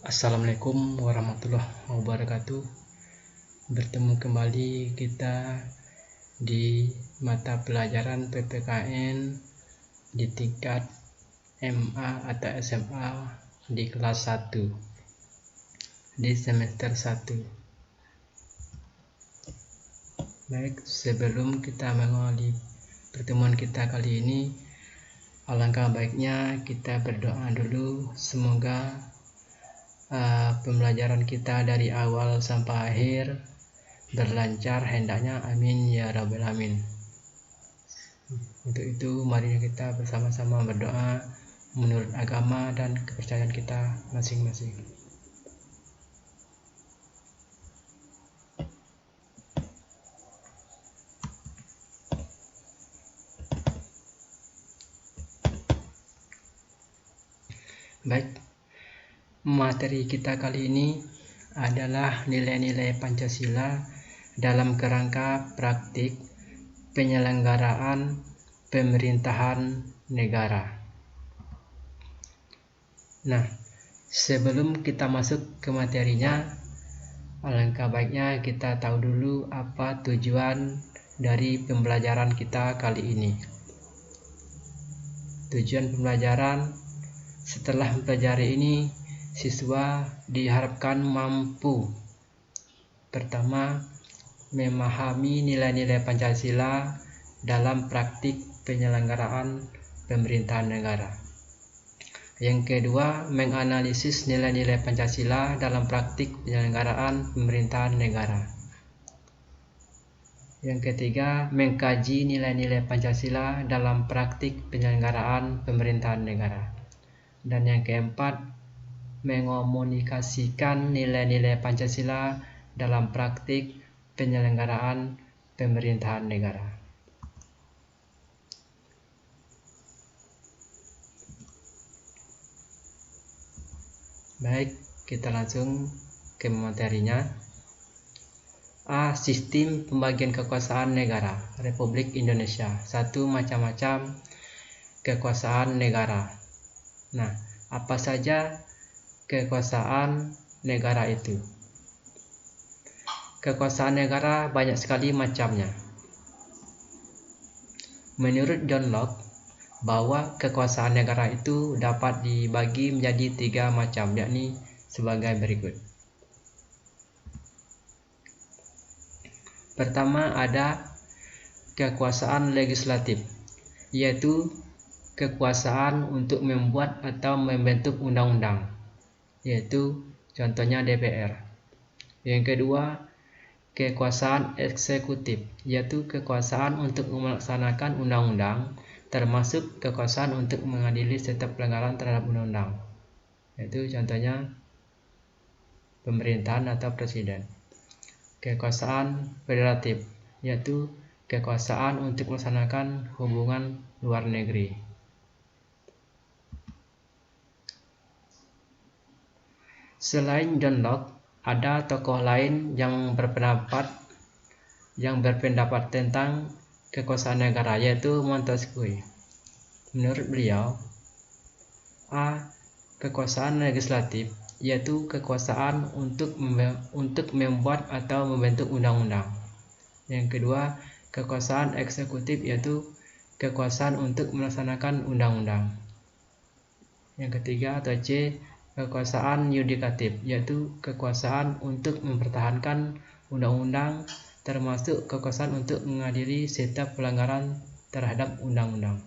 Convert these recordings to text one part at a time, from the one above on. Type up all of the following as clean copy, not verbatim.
Assalamualaikum warahmatullahi wabarakatuh. Bertemu kembali kita di mata pelajaran PPKN di tingkat MA atau SMA di kelas 1 di semester 1. Baik, sebelum kita mengawali pertemuan kita kali ini, alangkah baiknya kita berdoa dulu, semoga pembelajaran kita dari awal sampai akhir berlancar hendaknya, amin ya rabbal alamin. Untuk itu mari kita bersama-sama berdoa menurut agama dan kepercayaan kita masing-masing. Baik, materi kita kali ini adalah nilai-nilai Pancasila dalam kerangka praktik penyelenggaraan pemerintahan negara. Nah, sebelum kita masuk ke materinya, alangkah baiknya kita tahu dulu apa tujuan dari pembelajaran kita kali ini. Tujuan pembelajaran setelah mempelajari ini, siswa diharapkan mampu pertama, memahami nilai-nilai Pancasila dalam praktik penyelenggaraan pemerintahan negara. Yang kedua, menganalisis nilai-nilai Pancasila dalam praktik penyelenggaraan pemerintahan negara. Yang ketiga, mengkaji nilai-nilai Pancasila dalam praktik penyelenggaraan pemerintahan negara. Dan yang keempat, mengomunikasikan nilai-nilai Pancasila dalam praktik penyelenggaraan pemerintahan negara. Baik, kita langsung ke materinya. A. Sistem pembagian kekuasaan negara Republik Indonesia. 1. Macam-macam kekuasaan negara. Nah, apa saja kekuasaan negara itu? Kekuasaan negara banyak sekali macamnya. Menurut John Locke, bahwa kekuasaan negara itu dapat dibagi menjadi 3 macam, yakni sebagai berikut. Pertama, ada kekuasaan legislatif, yaitu kekuasaan untuk membuat atau membentuk undang-undang, yaitu contohnya DPR. Yang kedua, kekuasaan eksekutif, yaitu kekuasaan untuk melaksanakan undang-undang, termasuk kekuasaan untuk mengadili setiap pelanggaran terhadap undang-undang, yaitu contohnya pemerintahan atau presiden. Kekuasaan federatif, yaitu kekuasaan untuk melaksanakan hubungan luar negeri. Selain John Locke, ada tokoh lain yang berpendapat tentang kekuasaan negara, yaitu Montesquieu. Menurut beliau, A. Kekuasaan legislatif, yaitu kekuasaan untuk membuat atau membentuk undang-undang. Yang kedua, kekuasaan eksekutif, yaitu kekuasaan untuk melaksanakan undang-undang. Yang ketiga atau C, kekuasaan yudikatif, yaitu kekuasaan untuk mempertahankan undang-undang, termasuk kekuasaan untuk mengadili setiap pelanggaran terhadap undang-undang.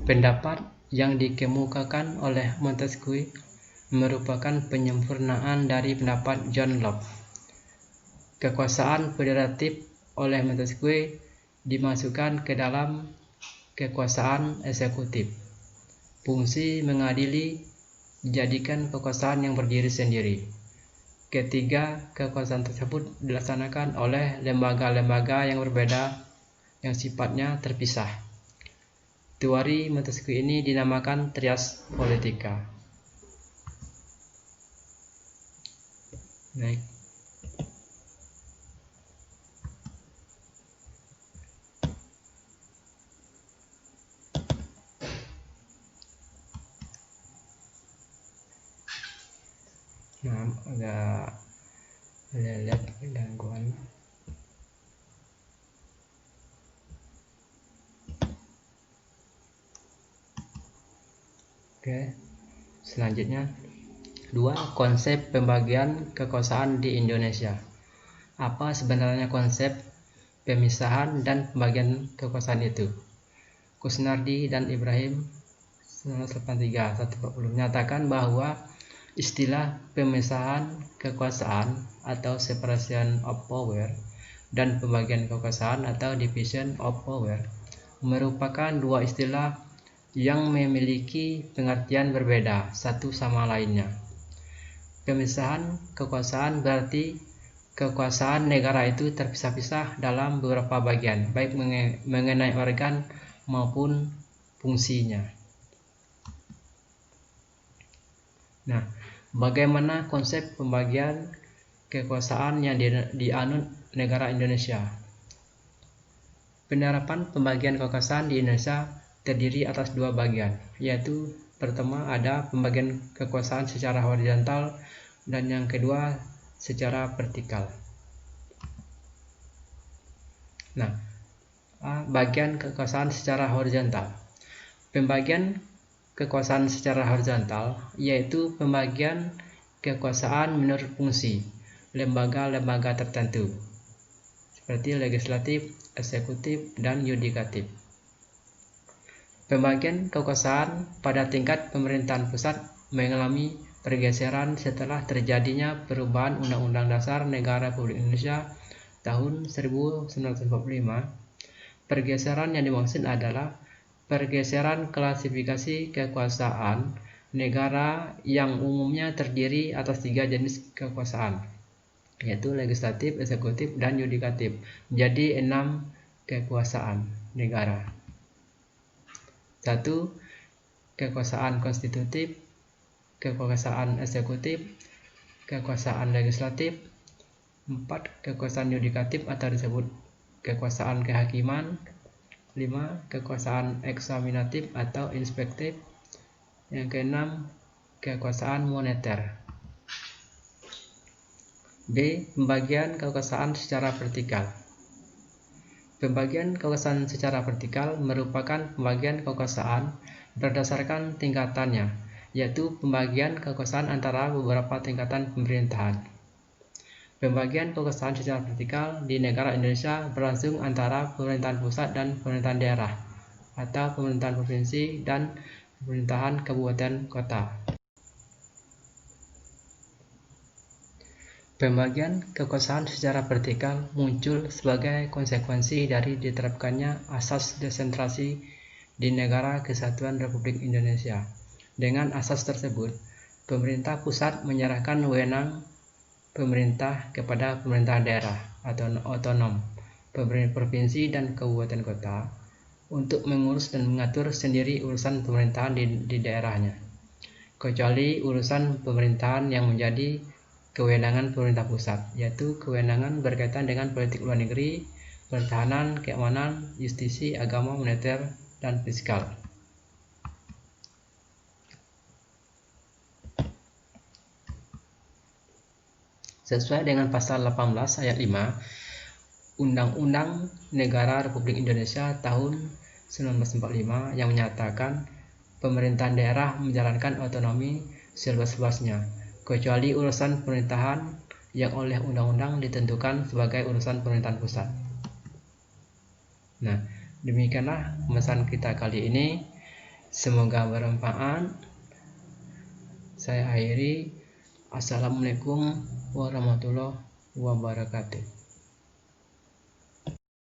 Pendapat yang dikemukakan oleh Montesquieu merupakan penyempurnaan dari pendapat John Locke. Kekuasaan federatif oleh Montesquieu dimasukkan ke dalam kekuasaan eksekutif. Fungsi mengadili dijadikan kekuasaan yang berdiri sendiri. Ketiga, kekuasaan tersebut dilaksanakan oleh lembaga-lembaga yang berbeda yang sifatnya terpisah. Teori Montesquieu ini dinamakan trias politika. Baik. Nah, agak lihat gangguan. Oke, selanjutnya 2. Konsep pembagian kekuasaan di Indonesia. Apa sebenarnya konsep pemisahan dan pembagian kekuasaan itu? Kusnardi dan Ibrahim 1983 menyatakan bahwa istilah pemisahan kekuasaan atau separation of power dan pembagian kekuasaan atau division of power merupakan dua istilah yang memiliki pengertian berbeda satu sama lainnya. Pemisahan kekuasaan berarti kekuasaan negara itu terpisah-pisah dalam beberapa bagian, baik mengenai organ maupun fungsinya. Nah, bagaimana konsep pembagian kekuasaan yang dianut negara Indonesia? Penerapan pembagian kekuasaan di Indonesia terdiri atas dua bagian, yaitu pertama ada pembagian kekuasaan secara horizontal dan yang kedua secara vertikal. Nah, bagian kekuasaan secara horizontal. Pembagian kekuasaan secara horizontal yaitu pembagian kekuasaan menurut fungsi lembaga-lembaga tertentu seperti legislatif, eksekutif, dan yudikatif. Pembagian kekuasaan pada tingkat pemerintahan pusat mengalami pergeseran setelah terjadinya perubahan Undang-Undang Dasar Negara Republik Indonesia tahun 1945. Pergeseran yang dimaksud adalah pergeseran klasifikasi kekuasaan negara yang umumnya terdiri atas 3 jenis kekuasaan, yaitu legislatif, eksekutif, dan yudikatif, menjadi 6 kekuasaan negara. 1. Kekuasaan konstitutif, kekuasaan eksekutif, kekuasaan legislatif. 4. Kekuasaan yudikatif atau disebut kekuasaan kehakiman. 5. Kekuasaan eksaminatif atau inspektif. Yang keenam, kekuasaan moneter. B. Pembagian kekuasaan secara vertikal. Pembagian kekuasaan secara vertikal merupakan pembagian kekuasaan berdasarkan tingkatannya, yaitu pembagian kekuasaan antara beberapa tingkatan pemerintahan. Pembagian kekuasaan secara vertikal di negara Indonesia berlangsung antara pemerintahan pusat dan pemerintahan daerah, atau pemerintahan provinsi dan pemerintahan kabupaten kota. Pembagian kekuasaan secara vertikal muncul sebagai konsekuensi dari diterapkannya asas desentralisasi di Negara Kesatuan Republik Indonesia. Dengan asas tersebut, pemerintah pusat menyerahkan wewenang pemerintah kepada pemerintah daerah atau otonom, pemerintah provinsi dan kabupaten kota untuk mengurus dan mengatur sendiri urusan pemerintahan di daerahnya, kecuali urusan pemerintahan yang menjadi kewenangan pemerintah pusat, yaitu kewenangan berkaitan dengan politik luar negeri, pertahanan, keamanan, justisi, agama, moneter, dan fiskal. Sesuai dengan pasal 18 ayat 5 Undang-Undang Negara Republik Indonesia tahun 1945 yang menyatakan pemerintahan daerah menjalankan otonomi seluas-luasnya, kecuali urusan pemerintahan yang oleh undang-undang ditentukan sebagai urusan pemerintahan pusat. Nah, demikianlah pembahasan kita kali ini. Semoga bermanfaat. Saya akhiri. Assalamualaikum warahmatullahi wabarakatuh.